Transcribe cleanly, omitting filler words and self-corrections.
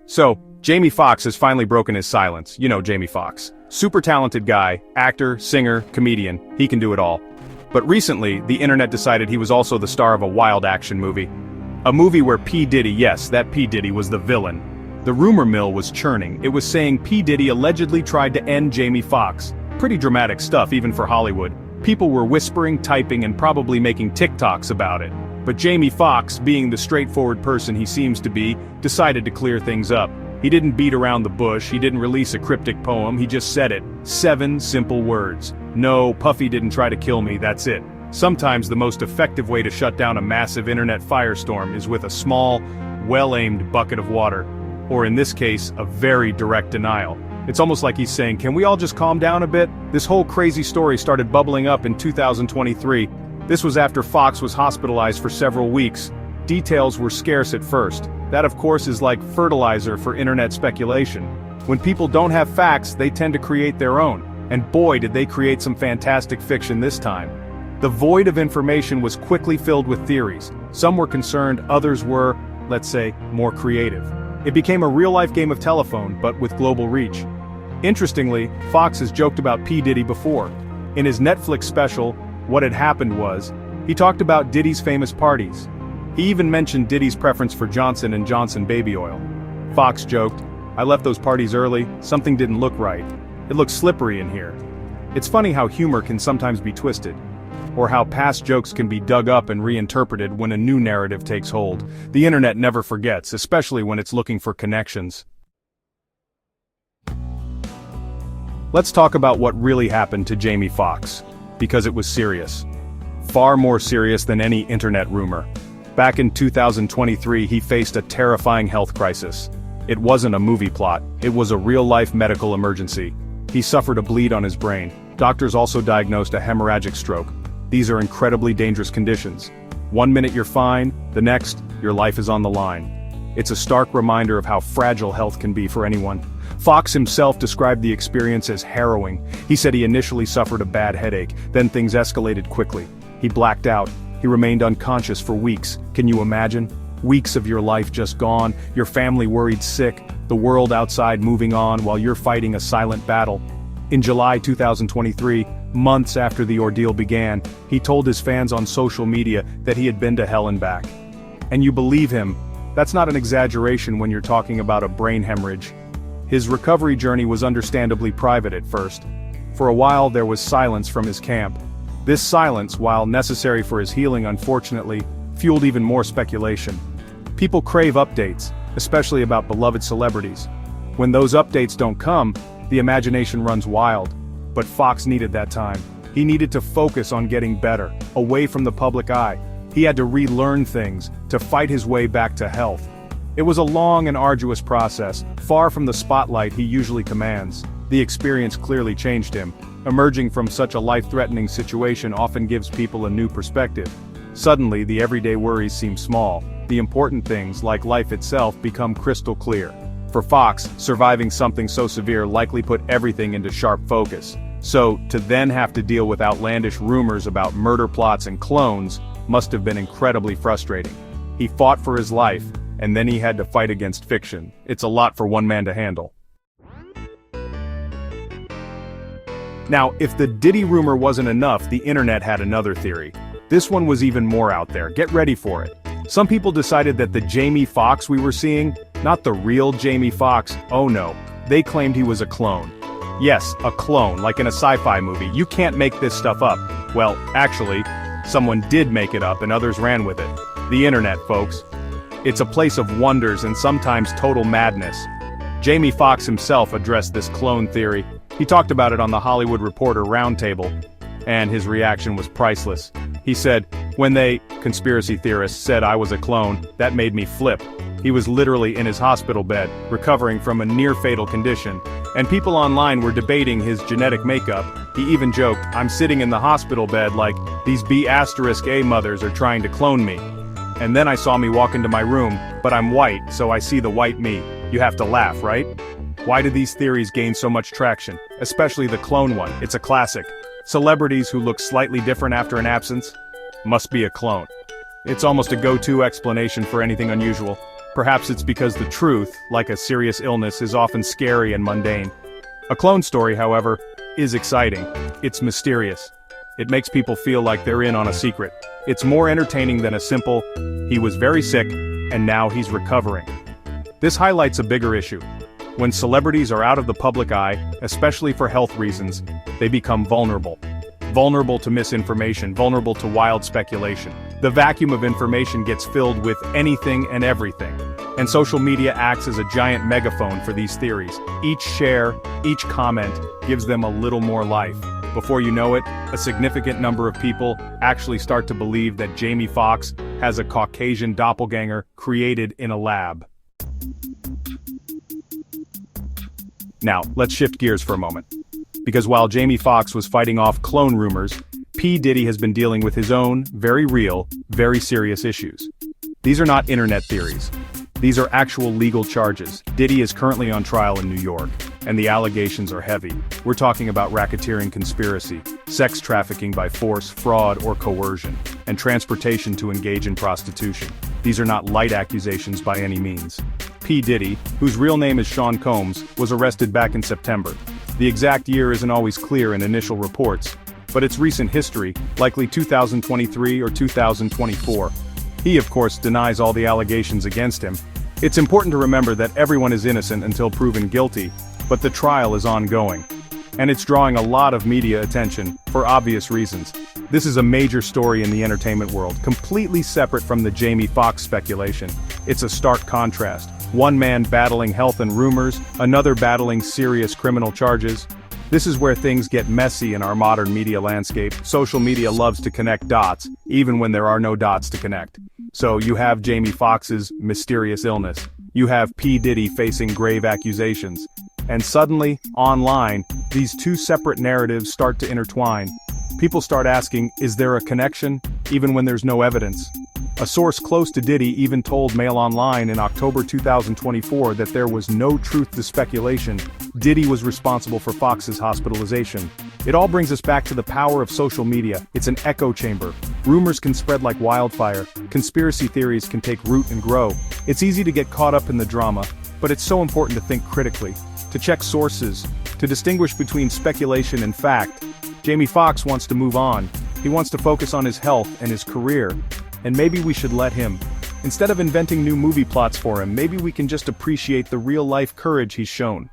So, Jamie Foxx has finally broken his silence. You know Jamie Foxx. Super talented guy, actor, singer, comedian, he can do it all. But recently, the internet decided he was also the star of a wild action movie. A movie where P. Diddy, yes, that P. Diddy was the villain. The rumor mill was churning. It was saying P. Diddy allegedly tried to end Jamie Foxx. Pretty dramatic stuff even for Hollywood. People were whispering, typing, and probably making TikToks about it. But Jamie Foxx, being the straightforward person he seems to be, decided to clear things up. He didn't beat around the bush, he didn't release a cryptic poem, he just said it. 7 simple words. No, Puffy didn't try to kill me, that's it. Sometimes the most effective way to shut down a massive internet firestorm is with a small, well-aimed bucket of water. Or in this case, a very direct denial. It's almost like he's saying, can we all just calm down a bit? This whole crazy story started bubbling up in 2023. This was after Foxx was hospitalized for several weeks. Details were scarce at first. That of course is like fertilizer for internet speculation. When people don't have facts, they tend to create their own. And boy did they create some fantastic fiction this time. The void of information was quickly filled with theories. Some were concerned, others were, let's say, more creative. It became a real-life game of telephone, but with global reach. Interestingly, Foxx has joked about P. Diddy before. In his Netflix special, What Had Happened Was, he talked about Diddy's famous parties. He even mentioned Diddy's preference for Johnson & Johnson baby oil. Foxx joked, I left those parties early, something didn't look right. It looked slippery in here. It's funny how humor can sometimes be twisted. Or how past jokes can be dug up and reinterpreted when a new narrative takes hold. The internet never forgets, especially when it's looking for connections. Let's talk about what really happened to Jamie Foxx. Because it was serious. Far more serious than any internet rumor. Back in 2023, he faced a terrifying health crisis. It wasn't a movie plot, it was a real-life medical emergency. He suffered a bleed on his brain. Doctors also diagnosed a hemorrhagic stroke. These are incredibly dangerous conditions. 1 minute you're fine, the next, your life is on the line. It's a stark reminder of how fragile health can be for anyone. Foxx himself described the experience as harrowing. He said he initially suffered a bad headache, then things escalated quickly. He blacked out. He remained unconscious for weeks. Can you imagine? Weeks of your life just gone, your family worried sick, the world outside moving on while you're fighting a silent battle. In July 2023, months after the ordeal began, he told his fans on social media that he had been to hell and back. And you believe him. That's not an exaggeration when you're talking about a brain hemorrhage. His recovery journey was understandably private at first. For a while there was silence from his camp. This silence, while necessary for his healing unfortunately, fueled even more speculation. People crave updates, especially about beloved celebrities. When those updates don't come, the imagination runs wild. But Foxx needed that time. He needed to focus on getting better, away from the public eye. He had to relearn things, to fight his way back to health. It was a long and arduous process, far from the spotlight he usually commands. The experience clearly changed him. Emerging from such a life-threatening situation often gives people a new perspective. Suddenly, the everyday worries seem small. The important things, like life itself, become crystal clear. For Foxx, surviving something so severe likely put everything into sharp focus. So, to then have to deal with outlandish rumors about murder plots and clones must have been incredibly frustrating. He fought for his life, and then he had to fight against fiction. It's a lot for one man to handle. Now, if the Diddy rumor wasn't enough, the internet had another theory. This one was even more out there. Get ready for it. Some people decided that the Jamie Foxx we were seeing, not the real Jamie Foxx, oh no, they claimed he was a clone. Yes, a clone, like in a sci-fi movie. You can't make this stuff up. Well, actually, someone did make it up and others ran with it. The internet, folks. It's a place of wonders and sometimes total madness. Jamie Foxx himself addressed this clone theory. He talked about it on the Hollywood Reporter Roundtable, and his reaction was priceless. He said, when they, conspiracy theorists, said I was a clone, that made me flip. He was literally in his hospital bed, recovering from a near-fatal condition, and people online were debating his genetic makeup. He even joked, I'm sitting in the hospital bed like, these B*A mothers are trying to clone me. And then I saw me walk into my room, but I'm white, so I see the white me. You have to laugh, right? Why do these theories gain so much traction? Especially the clone one, it's a classic. Celebrities who look slightly different after an absence? Must be a clone. It's almost a go-to explanation for anything unusual. Perhaps it's because the truth, like a serious illness, is often scary and mundane. A clone story, however, is exciting. It's mysterious. It makes people feel like they're in on a secret. It's more entertaining than a simple, "He was very sick, and now he's recovering." This highlights a bigger issue. When celebrities are out of the public eye, especially for health reasons, they become vulnerable. Vulnerable to misinformation, vulnerable to wild speculation. The vacuum of information gets filled with anything and everything. And social media acts as a giant megaphone for these theories. Each share, each comment, gives them a little more life. Before you know it, a significant number of people actually start to believe that Jamie Foxx has a Caucasian doppelganger created in a lab. Now, let's shift gears for a moment. Because while Jamie Foxx was fighting off clone rumors, P. Diddy has been dealing with his own, very real, very serious issues. These are not internet theories. These are actual legal charges. Diddy is currently on trial in New York, and the allegations are heavy. We're talking about racketeering conspiracy, sex trafficking by force, fraud, or coercion, and transportation to engage in prostitution. These are not light accusations by any means. P. Diddy, whose real name is Sean Combs, was arrested back in September. The exact year isn't always clear in initial reports, but its recent history, likely 2023 or 2024. He, of course, denies all the allegations against him. It's important to remember that everyone is innocent until proven guilty, but the trial is ongoing. And it's drawing a lot of media attention, for obvious reasons. This is a major story in the entertainment world, completely separate from the Jamie Foxx speculation. It's a stark contrast. One man battling health and rumors, another battling serious criminal charges. This is where things get messy in our modern media landscape. Social media loves to connect dots, even when there are no dots to connect. So you have Jamie Foxx's mysterious illness. You have P. Diddy facing grave accusations. And suddenly, online, these two separate narratives start to intertwine. People start asking, is there a connection, even when there's no evidence? A source close to Diddy even told Mail Online in October 2024 that there was no truth to speculation. Diddy was responsible for Foxx's hospitalization. It all brings us back to the power of social media. It's an echo chamber. Rumors can spread like wildfire. Conspiracy theories can take root and grow. It's easy to get caught up in the drama, but it's so important to think critically, to check sources, to distinguish between speculation and fact. Jamie Foxx wants to move on. He wants to focus on his health and his career. And maybe we should let him. Instead of inventing new movie plots for him, maybe we can just appreciate the real-life courage he's shown.